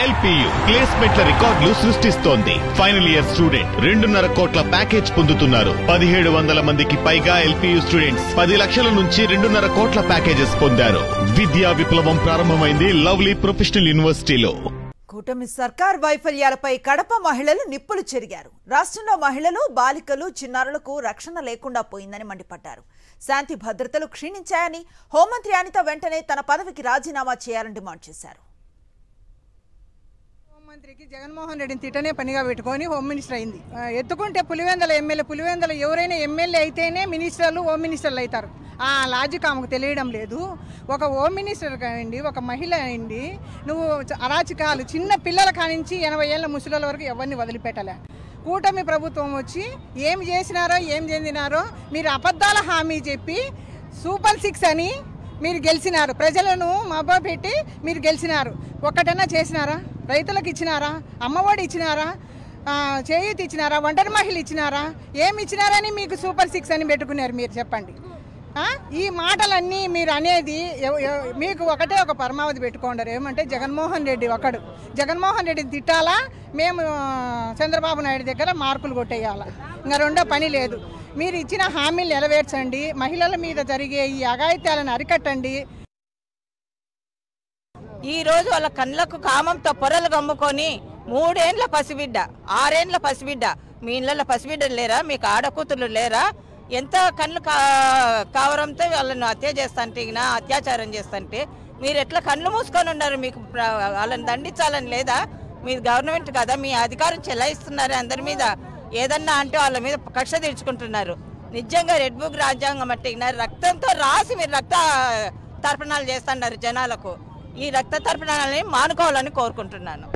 LPU ప్లేస్మెంట్ల రికార్డులు సృష్టిస్తోంది. Final year student 2.5 కోట్ల ప్యాకేజ్ పొందుతున్నారు. 1700 మందికి పైగా ఎల్పీయూ స్టూడెంట్స్ 10 లక్షల నుంచి 2.5 కోట్ల ప్యాకేజెస్ పొందారు. విద్యా విప్లవం ప్రారంభమైంది లవ్లీ ప్రొఫెషనల్ యూనివర్సిటీలో. కూటమి సర్కార్ వైఫల్యాలపై కడప మహిళలు నిప్పులు చెరిగారు. రాష్ట్రంలో మహిళలు, బాలికలు, చిన్నారులకు రక్షణ లేకుండా పోయిందని మండిపడ్డారు. శాంతి భద్రతలు క్షీణించాయని హోంమంత్రి అనిత వెంటనే తన పదవికి రాజీనామా చేయాలని డిమాండ్ చేశారు. హోంమంత్రికి జగన్మోహన్ రెడ్డిని తిట్టనే పనిగా పెట్టుకొని హోమ్ మినిస్టర్ అయింది. ఎత్తుకుంటే పులివెందల ఎవరైనా ఎమ్మెల్యే అయితేనే మినిస్టర్లు, హోమ్ మినిస్టర్లు అవుతారు. ఆ లాజిక్ ఆమెకు తెలియడం లేదు. ఒక హోమ్ మినిస్టర్ కానివ్వండి, ఒక మహిళ అయింది, నువ్వు అరాచకాలు చిన్న పిల్లల కానించి 80 ఏళ్ళ ముసలిల వరకు ఎవరిని వదిలిపెట్టలే. కూటమి ప్రభుత్వం వచ్చి ఏం చేసినారో ఏం చెందినారో మీరు అబద్ధాల హామీ చెప్పి సూపర్ 6 అని మీరు గెలిచినారు. ప్రజలను మబ్బా పెట్టి మీరు గెలిచినారు. ఒక్కటన్నా చేసినారా? రైతులకు ఇచ్చినారా? అమ్మఒడి ఇచ్చినారా? చేయూతి ఇచ్చినారా? ఒంటరి మహిళలు ఇచ్చినారా? ఏమి ఇచ్చినారని మీకు సూపర్ 6 అని పెట్టుకున్నారు? మీరు చెప్పండి. ఈ మాటలన్నీ మీరు అనేది మీకు ఒకటే ఒక పరమావధి పెట్టుకోండారు. ఏమంటే జగన్మోహన్ రెడ్డి ఒకడు. జగన్మోహన్ రెడ్డిని తిట్టాలా, మేము చంద్రబాబు నాయుడు దగ్గర మార్కులు కొట్టేయాలా. ఇంకా రెండో పని లేదు. మీరు ఇచ్చిన హామీలు నెరవేర్చండి. మహిళల మీద జరిగే ఈ అఘాయిత్యాలను అరికట్టండి. ఈరోజు వాళ్ళ కళ్ళకు కామంతో పొరలు గమ్ముకొని 3 ఏండ్ల పసిబిడ్డ, 6 ఏండ్ల పసిబిడ్డ, మీ ఇళ్ళల్లో పసిబిడ్డలు లేరా? మీకు ఆడకూతులు లేరా? ఎంత కళ్ళు కావరంతో వాళ్ళను హత్య చేస్తాంటే, అత్యాచారం చేస్తుంటే మీరు ఎట్లా కళ్ళు మూసుకొని ఉన్నారు? మీకు వాళ్ళని దండించాలని లేదా? మీ గవర్నమెంట్ కదా, మీ అధికారం చెలాయిస్తున్నారు అందరి మీద. ఏదన్నా అంటే వాళ్ళ మీద కక్ష తీర్చుకుంటున్నారు. నిజంగా రెడ్ బుక్ రాజ్యాంగం అంటే రక్తంతో రాసి మీరు రక్త తర్పణాలు చేస్తున్నారు జనాలకు. ఈ రక్త తర్పణాలని మానుకోవాలని కోరుకుంటున్నాను.